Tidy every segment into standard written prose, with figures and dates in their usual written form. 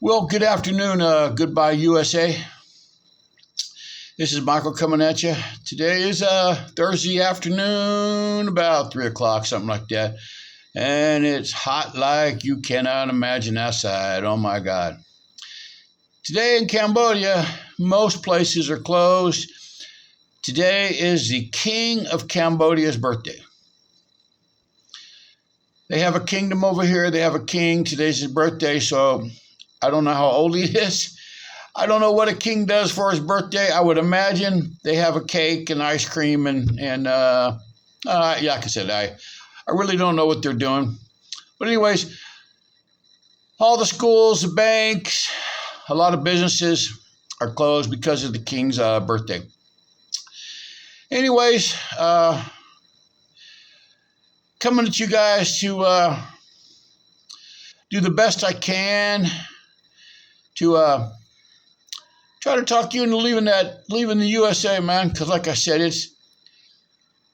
Well, good afternoon, goodbye USA. This is Michael coming at you. Today is Thursday afternoon, about 3 o'clock, something like that. And it's hot like you cannot imagine outside. Oh my God. Today in Cambodia, most places are closed. Today is the King of Cambodia's birthday. They have a kingdom over here. They have a king. Today's his birthday, so I don't know how old he is. I don't know what a king does for his birthday. I would imagine they have a cake and ice cream and yeah, like I said, I really don't know what they're doing. But anyways, all the schools, the banks, a lot of businesses are closed because of the king's birthday. Anyways, coming at you guys to do the best I can to try to talk you into leaving the USA, man. Because like I said,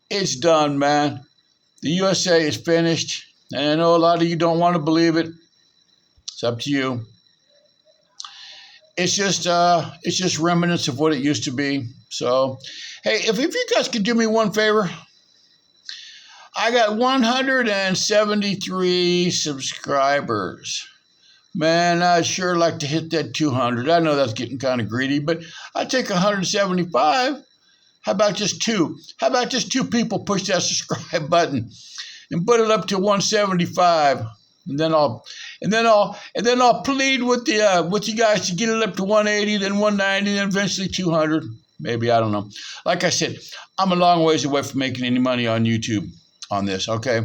it's done, man. The USA is finished, and I know a lot of you don't want to believe it. It's up to you. It's just remnants of what it used to be. So, hey, if you guys could do me one favor, I got 173 subscribers. Man, I'd sure like to hit that 200. I know that's getting kind of greedy, but I'd take 175. How about just two? How about just two people push that subscribe button and put it up to 175? And then I'll plead with you guys to get it up to 180, then 190, then eventually 200. Maybe, I don't know. Like I said, I'm a long ways away from making any money on YouTube on this, okay?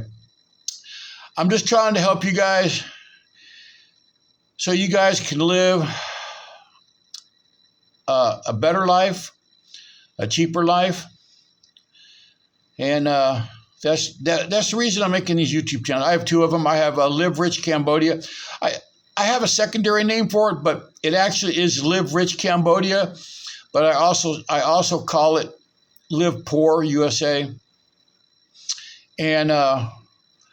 I'm just trying to help you guys so you guys can live a better life, a cheaper life. And that's the reason I'm making these YouTube channels. I have two of them. I have Live Rich Cambodia. I have a secondary name for it, but it actually is Live Rich Cambodia. But I also call it Live Poor USA. And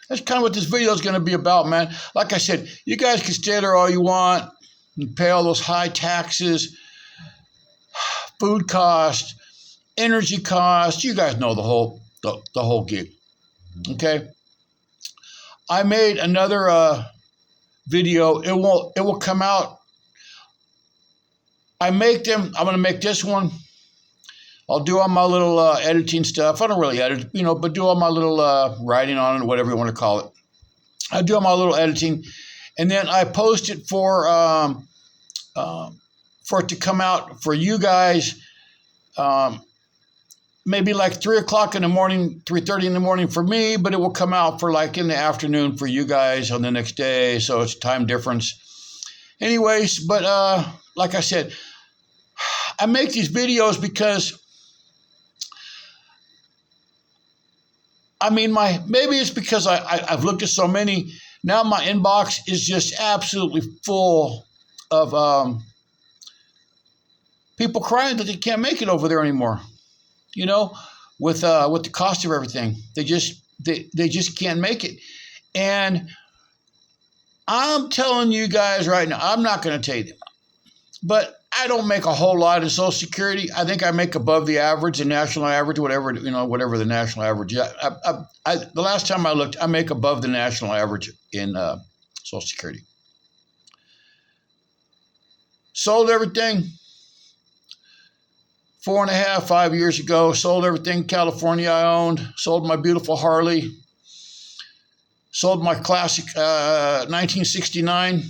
that's kind of what this video is going to be about, man. Like I said, you guys can stay there all you want and pay all those high taxes, food costs, energy costs. You guys know the whole gig. Okay. I made another video. It will come out. I'm going to make this one. I'll do all my little editing stuff. I don't really edit, but do all my little writing on it, whatever you want to call it. I do all my little editing, and then I post it for it to come out for you guys. Maybe like 3 o'clock in the morning, 3:30 in the morning for me, but it will come out for like in the afternoon for you guys on the next day. So it's time difference. Anyways, but like I said, I make these videos because maybe it's because I've looked at so many. Now my inbox is just absolutely full of people crying that they can't make it over there anymore. With the cost of everything, they just can't make it. And I'm telling you guys right now, I'm not going to tell you them, but I don't make a whole lot in Social Security. I think I make above the average, the national average, whatever the national average. The last time I looked, I make above the national average in Social Security. Sold everything 4.5, 5 years ago. Sold everything in California I owned. Sold my beautiful Harley. Sold my classic 1969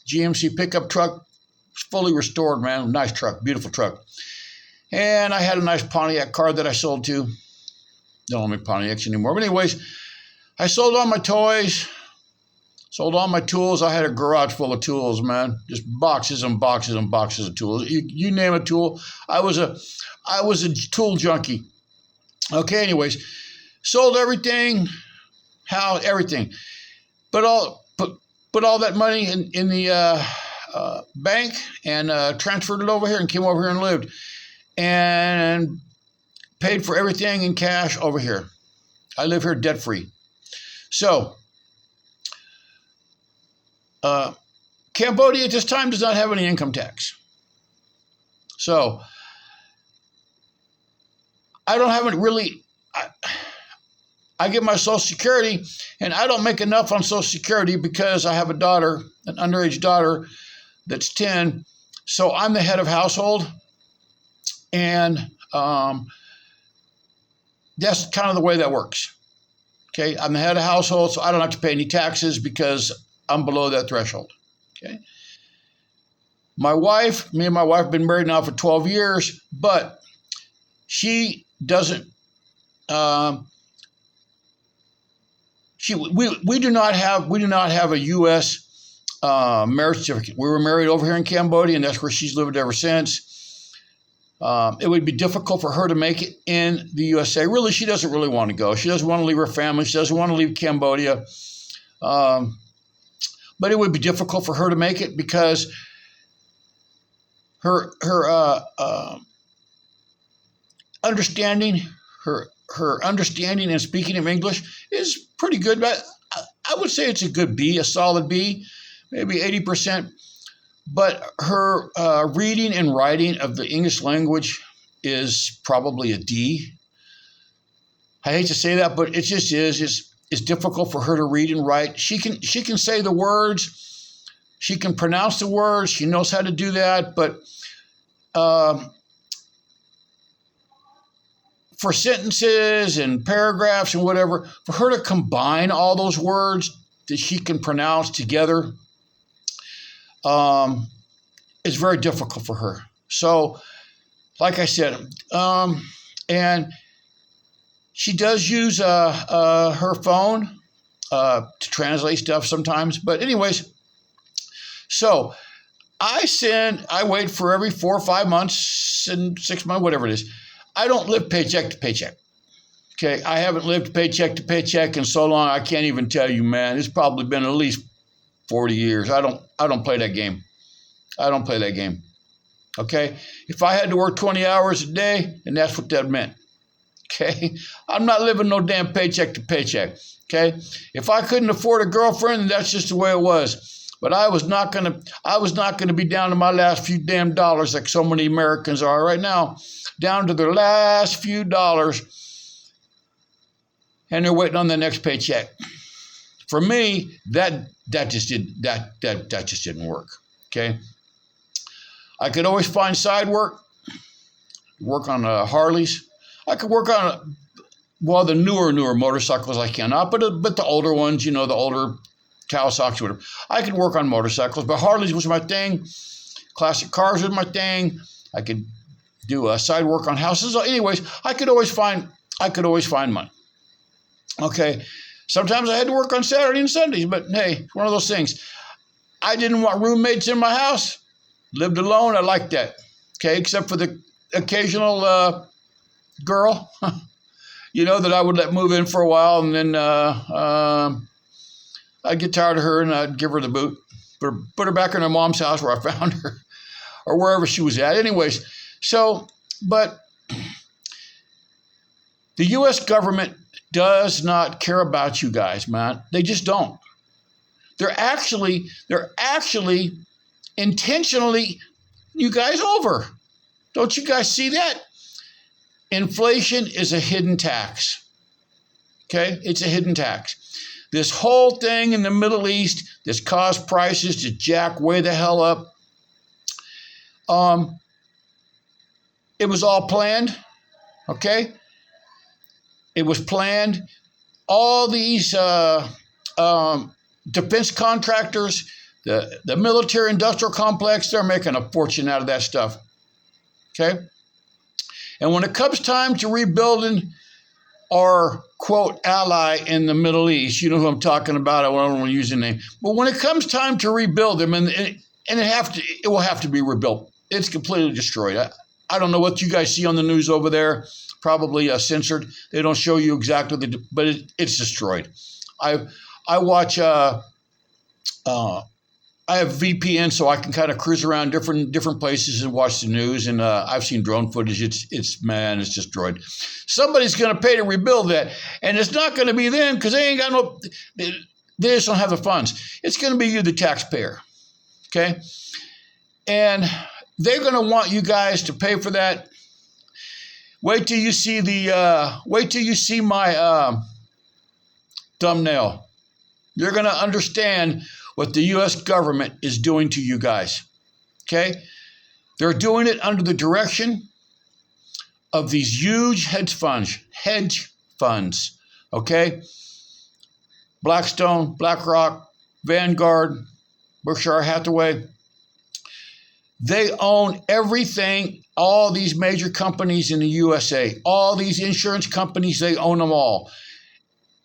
GMC pickup truck. Fully restored, man. Nice truck, beautiful truck. And I had a nice Pontiac car that I sold too. Don't make Pontiacs anymore. But anyways, I sold all my toys, sold all my tools. I had a garage full of tools, man. Just boxes and boxes and boxes of tools. You name a tool. I was a tool junkie. Okay, anyways, sold everything, everything. Put all that money in the bank and transferred it over here and came over here and lived and paid for everything in cash over here. I live here debt free. So Cambodia at this time does not have any income tax. So I don't have it really. I get my Social Security, and I don't make enough on Social Security because I have a daughter, an underage daughter that's 10. So I'm the head of household, and that's kind of the way that works. Okay, I'm the head of household, so I don't have to pay any taxes because I'm below that threshold. Okay. Me and my wife have been married now for 12 years, but she doesn't. We do not have a U.S. Marriage certificate. We were married over here in Cambodia, and that's where she's lived ever since. It would be difficult for her to make it in the USA. Really, she doesn't really want to go. She doesn't want to leave her family. She doesn't want to leave Cambodia. But it would be difficult for her to make it because her understanding, her understanding and speaking of English is pretty good. But I would say it's a good B, a solid B, maybe 80%. But her reading and writing of the English language is probably a D. I hate to say that, but it just is. It's difficult for her to read and write. She can say the words. She can pronounce the words. She knows how to do that. But for sentences and paragraphs and whatever, for her to combine all those words that she can pronounce together, it's very difficult for her. So, like I said, and she does use her phone to translate stuff sometimes. But anyways, so I wait for every 4 or 5 months and 6 months, whatever it is. I don't live paycheck to paycheck. Okay, I haven't lived paycheck to paycheck in so long I can't even tell you, man. It's probably been at least 40 years. I don't play that game. I don't play that game. Okay? If I had to work 20 hours a day, and that's what that meant. Okay? I'm not living no damn paycheck to paycheck. Okay? If I couldn't afford a girlfriend, then that's just the way it was. But I was not gonna be down to my last few damn dollars like so many Americans are right now, down to their last few dollars, and they're waiting on the next paycheck. For me, that just didn't work. Okay, I could always find side work on Harleys. I could work on the newer motorcycles I cannot, but the older ones, the older Kawasaki's, whatever. I could work on motorcycles, but Harleys was my thing. Classic cars was my thing. I could do side work on houses. Anyways, I could always find money. Okay. Sometimes I had to work on Saturday and Sundays, but hey, it's one of those things. I didn't want roommates in my house. Lived alone. I liked that. Okay, except for the occasional girl, that I would let move in for a while, and then I'd get tired of her and I'd give her the boot, put her back in her mom's house where I found her, or wherever she was at. Anyways, but the U.S. government does not care about you guys, man. They just don't. They're actually intentionally you guys over. Don't you guys see that? Inflation is a hidden tax. Okay? It's a hidden tax. This whole thing in the Middle East that's caused prices to jack way the hell up. It was all planned. Okay? It was planned. All these defense contractors, the military industrial complex, they're making a fortune out of that stuff. Okay? And when it comes time to rebuilding our, quote, ally in the Middle East, you know who I'm talking about, I don't want to use the name, but when it comes time to rebuild them, and it will have to be rebuilt. It's completely destroyed. I don't know what you guys see on the news over there. Probably censored. They don't show you exactly, but it's destroyed. I watch. I have VPN, so I can kind of cruise around different places and watch the news. And I've seen drone footage. It's just destroyed. Somebody's going to pay to rebuild that, and it's not going to be them because they ain't got no. They just don't have the funds. It's going to be you, the taxpayer. Okay? And they're going to want you guys to pay for that. Wait till you see my thumbnail. You're going to understand what the U.S. government is doing to you guys. Okay? They're doing it under the direction of these huge hedge funds. Okay? Blackstone, BlackRock, Vanguard, Berkshire Hathaway. They own everything, all these major companies in the USA, all these insurance companies, they own them all.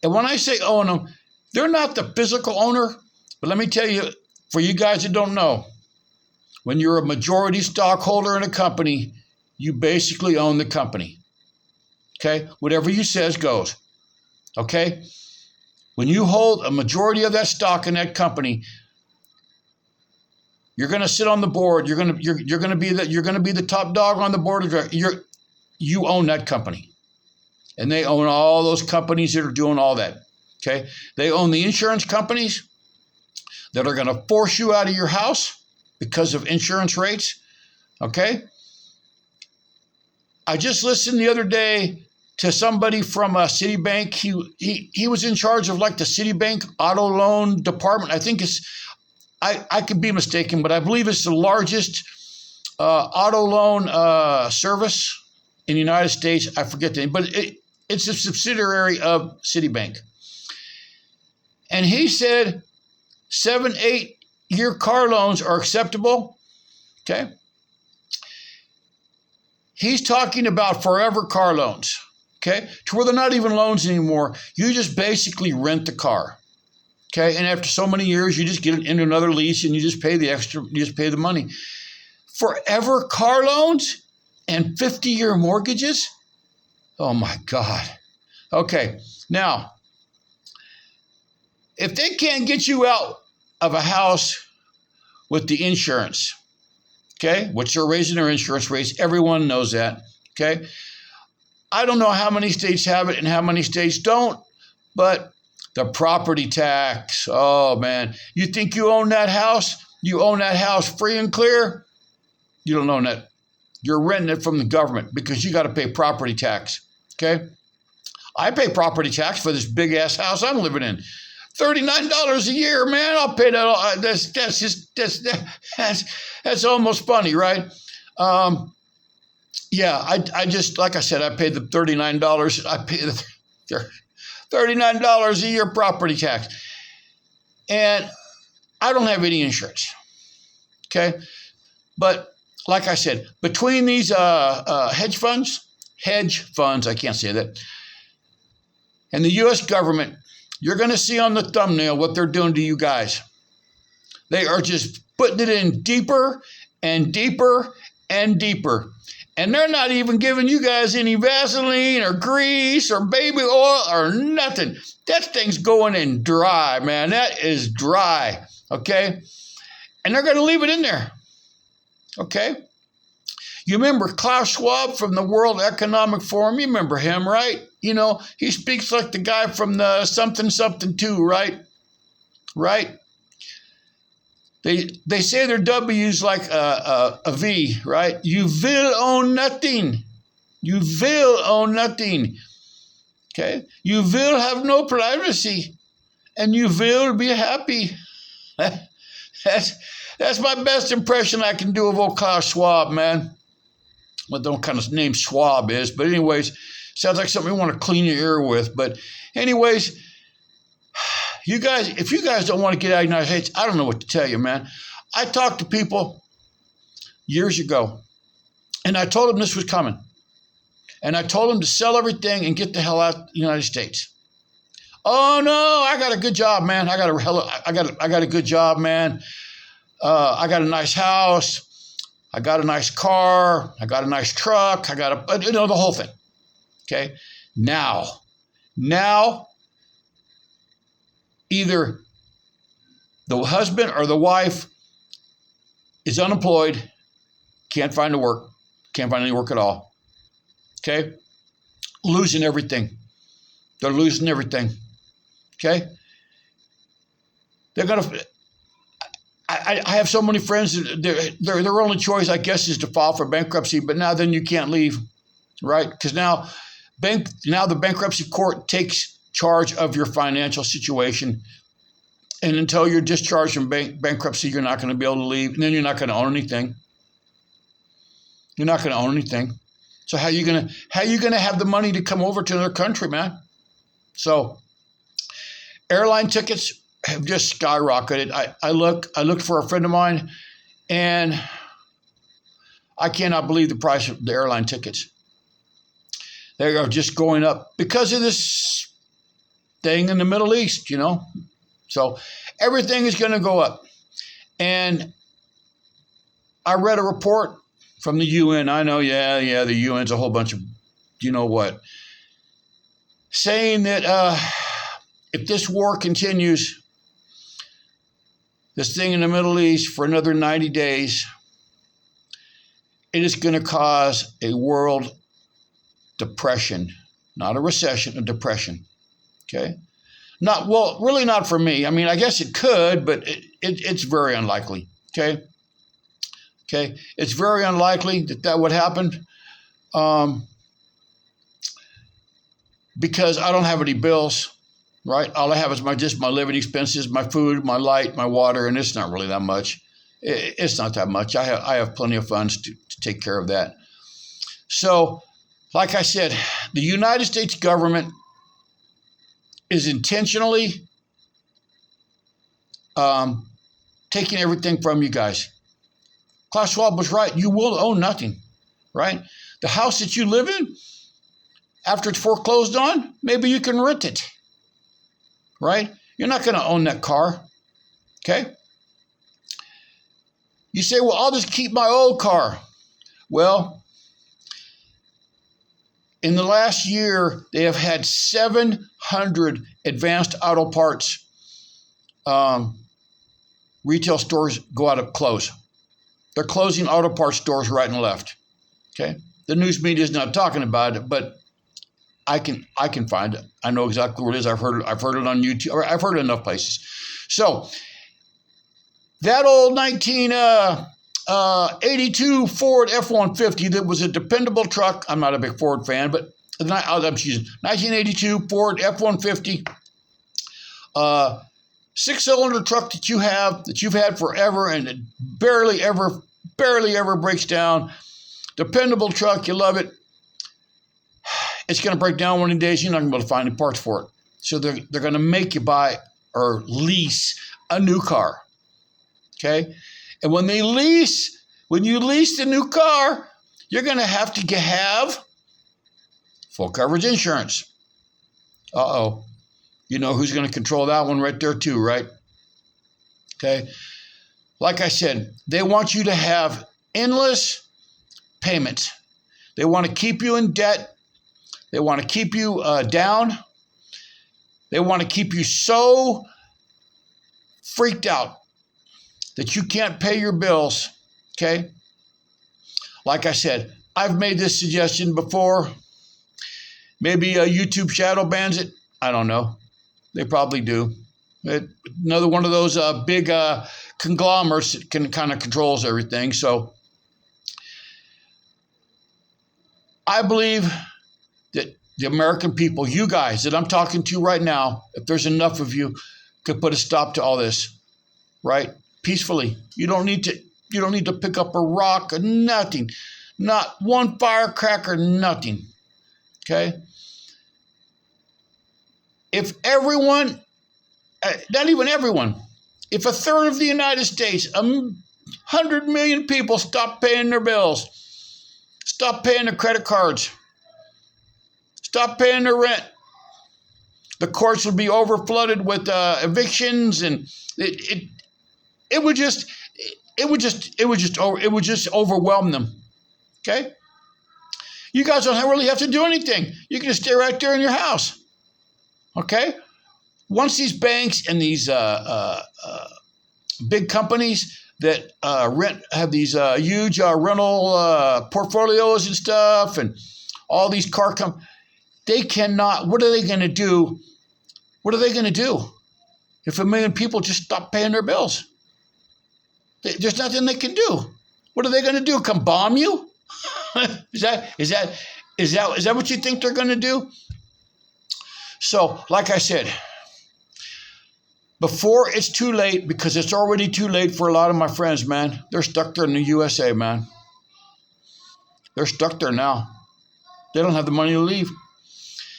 And when I say own them, they're not the physical owner, but let me tell you, for you guys that don't know, when you're a majority stockholder in a company, you basically own the company. Okay? Whatever you says goes. Okay? When you hold a majority of that stock in that company, you're going to sit on the board. You're going to be the top dog on the board of directors. You own that company, and they own all those companies that are doing all that. Okay, they own the insurance companies that are going to force you out of your house because of insurance rates. Okay, I just listened the other day to somebody from Citibank. He was in charge of like the Citibank auto loan department. I think I could be mistaken, but I believe it's the largest auto loan service in the United States. I forget the name, but it's a subsidiary of Citibank. And he said 7-8 year car loans are acceptable. Okay. He's talking about forever car loans. Okay. To where they're not even loans anymore. You just basically rent the car. Okay. And after so many years, you just get it into another lease and you just pay the extra, you just pay the money. Forever car loans and 50-year mortgages. Oh my God. Okay. Now, if they can't get you out of a house with the insurance, okay, which they're raising their insurance rates, everyone knows that, okay? I don't know how many states have it and how many states don't, but the property tax, oh man, you think you own that house? You own that house free and clear? You don't own that. You're renting it from the government because you got to pay property tax, okay? I pay property tax for this big ass house I'm living in. $39 a year, man. I'll pay that. That's almost funny, right? Yeah, I just, like I said, I paid the $39. I pay the $39 a year property tax. And I don't have any insurance. Okay. But like I said, between these hedge funds, I can't say that, and the U.S. government, you're going to see on the thumbnail what they're doing to you guys. They are just putting it in deeper and deeper and deeper. And they're not even giving you guys any Vaseline or grease or baby oil or nothing. That thing's going in dry, man. That is dry, okay? And they're going to leave it in there, okay? You remember Klaus Schwab from the World Economic Forum? You remember him, right? You know, he speaks like the guy from the something something too, right? Right? They say their W's like a V, right? You will own nothing. You will own nothing. Okay? You will have no privacy. And you will be happy. That's my best impression I can do of old Klaus Schwab, man. Well, don't kind of name Schwab is, but anyways, sounds like something you want to clean your ear with. But anyways, you guys, if you guys don't want to get out of the United States, I don't know what to tell you, man. I talked to people years ago, and I told them this was coming. And I told them to sell everything and get the hell out of the United States. Oh no, I got a good job, man. I got a good job, man. I got a nice house. I got a nice car. I got a nice truck. I got the whole thing. Okay. Now, either the husband or the wife is unemployed, can't find any work at all. Okay. Losing everything. They're losing everything. Okay. They're going to, I have so many friends that their only choice, I guess, is to file for bankruptcy. But now then you can't leave, right? Because now the bankruptcy court takes charge of your financial situation. And until you're discharged from bankruptcy, you're not going to be able to leave. And then you're not going to own anything. You're not going to own anything. So how are you going to have the money to come over to another country, man? So airline tickets have just skyrocketed. I looked for a friend of mine, and I cannot believe the price of the airline tickets. They are just going up because of this thing in the Middle East, So everything is going to go up. And I read a report from the UN. I know, the UN's a whole bunch of, saying that if this war continues, this thing in the Middle East for another 90 days, it is going to cause a world depression, not a recession, a depression. Okay? Really not for me. I mean, I guess it could, but it's very unlikely. Okay? It's very unlikely that would happen because I don't have any bills. Right? All I have is just my living expenses, my food, my light, my water, and it's not really that much. It's not that much. I have plenty of funds to take care of that. So, like I said, the United States government is intentionally taking everything from you guys. Klaus Schwab was right. You will own nothing, right? The house that you live in, after it's foreclosed on, maybe you can rent it. Right? You're not going to own that car. Okay? You say, well, I'll just keep my old car. Well, in the last year, they have had 700 advanced auto parts retail stores go out of close. They're closing auto parts stores right and left. Okay? The news media is not talking about it, but I can find it. I know exactly where it is. I've heard it on YouTube. Or I've heard it enough places. So that old 1982 Ford F-150 that was a dependable truck. I'm not a big Ford fan, but 1982 Ford F-150, 6-cylinder truck that you've had forever, and it barely ever breaks down. Dependable truck, you love it. It's going to break down one of these days. You're not going to be able to find any parts for it. So they're going to make you buy or lease a new car. Okay? And when you lease the new car, you're going to have full coverage insurance. Uh-oh. You know who's going to control that one right there too, right? Okay? Like I said, they want you to have endless payments. They want to keep you in debt. They want to keep you down. They want to keep you so freaked out that you can't pay your bills, okay? Like I said, I've made this suggestion before. Maybe YouTube shadow bans it. I don't know. They probably do. Another one of those big conglomerates that kind of controls everything. So I believe that the American people, you guys that I'm talking to right now, if there's enough of you, could put a stop to all this, right? Peacefully. You don't need to pick up a rock or nothing. Not one firecracker, nothing. Okay? If everyone, not even everyone, if a third of the United States, 100 million people stop paying their bills, stop paying their credit cards, stop paying their rent, the courts would be overflooded with evictions, and it would just overwhelm them. Okay? You guys don't really have to do anything. You can just stay right there in your house. Okay? Once these banks and these big companies that have these huge rental portfolios and stuff, and all these car companies, they cannot. What are they going to do? What are they going to do if 1 million people just stop paying their bills? There's nothing they can do. What are they going to do? Come bomb you? Is that what you think they're going to do? So, like I said, before it's too late, because it's already too late for a lot of my friends, man. They're stuck there in the USA, man. They're stuck there now. They don't have the money to leave.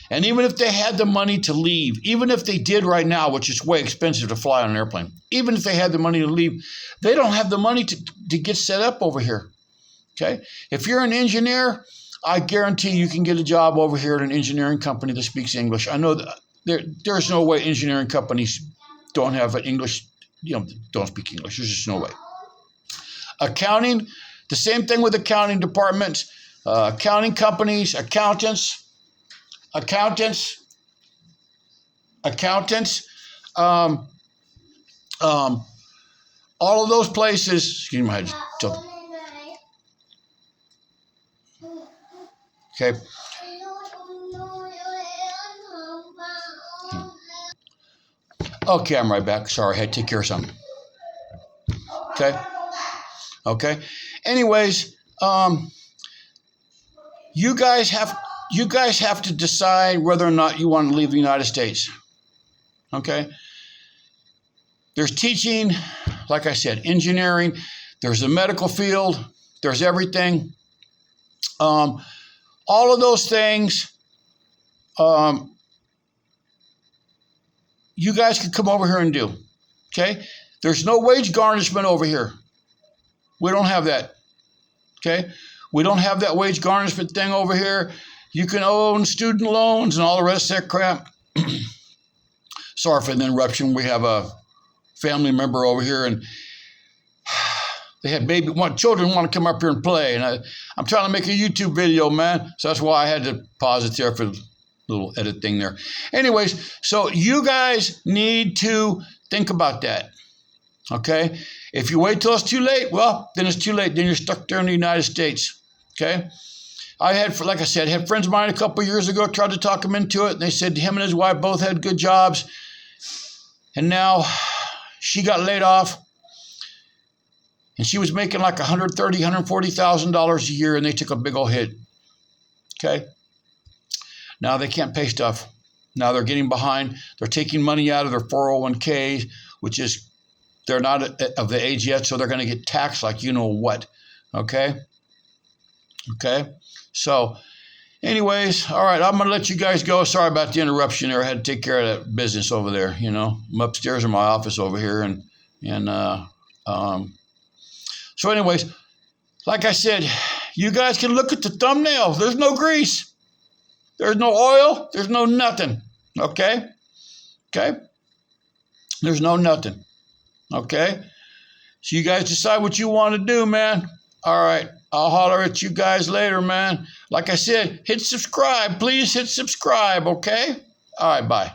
And even if they had the money to leave, even if they did right now, which is way expensive to fly on an airplane, even if they had the money to leave, they don't have the money to get set up over here. Okay? If you're an engineer, I guarantee you can get a job over here at an engineering company that speaks English. I know that there's no way engineering companies don't have an English, don't speak English. There's just no way. Accounting, the same thing with accounting departments, accounting companies, accountants, all of those places. Excuse me, I had to okay. Okay, I'm right back. Sorry, I had to take care of something. Okay. Anyways, you guys have to decide whether or not you want to leave the United States. Okay. There's teaching, like I said, engineering. There's the medical field. There's everything. All of those things. You guys can come over here and do. Okay? There's no wage garnishment over here. We don't have that. Okay? We don't have that wage garnishment thing over here. You can own student loans and all the rest of that crap. Sorry for the interruption. We have a family member over here, and they had children want to come up here and play. And I'm trying to make a YouTube video, man. So that's why I had to pause it there for the little edit thing there. Anyways, so you guys need to think about that. Okay? If you wait till it's too late, well, then it's too late. Then you're stuck there in the United States. Okay? I had, like I said, had friends of mine a couple years ago, tried to talk him into it. And they said him and his wife both had good jobs. And now she got laid off. And she was making like $130,000, $140,000 a year, and they took a big old hit. Okay? Now they can't pay stuff. Now they're getting behind. They're taking money out of their 401k, which is, they're not of the age yet, so they're going to get taxed like you know what. Okay? Okay? So, anyways, all right, I'm going to let you guys go. Sorry about the interruption there. I had to take care of that business over there, I'm upstairs in my office over here, so anyways, like I said, you guys can look at the thumbnail. There's no grease. There's no oil. There's no nothing. Okay? Okay? There's no nothing. Okay? So you guys decide what you want to do, man. All right. I'll holler at you guys later, man. Like I said, hit subscribe. Please hit subscribe, okay? All right, bye.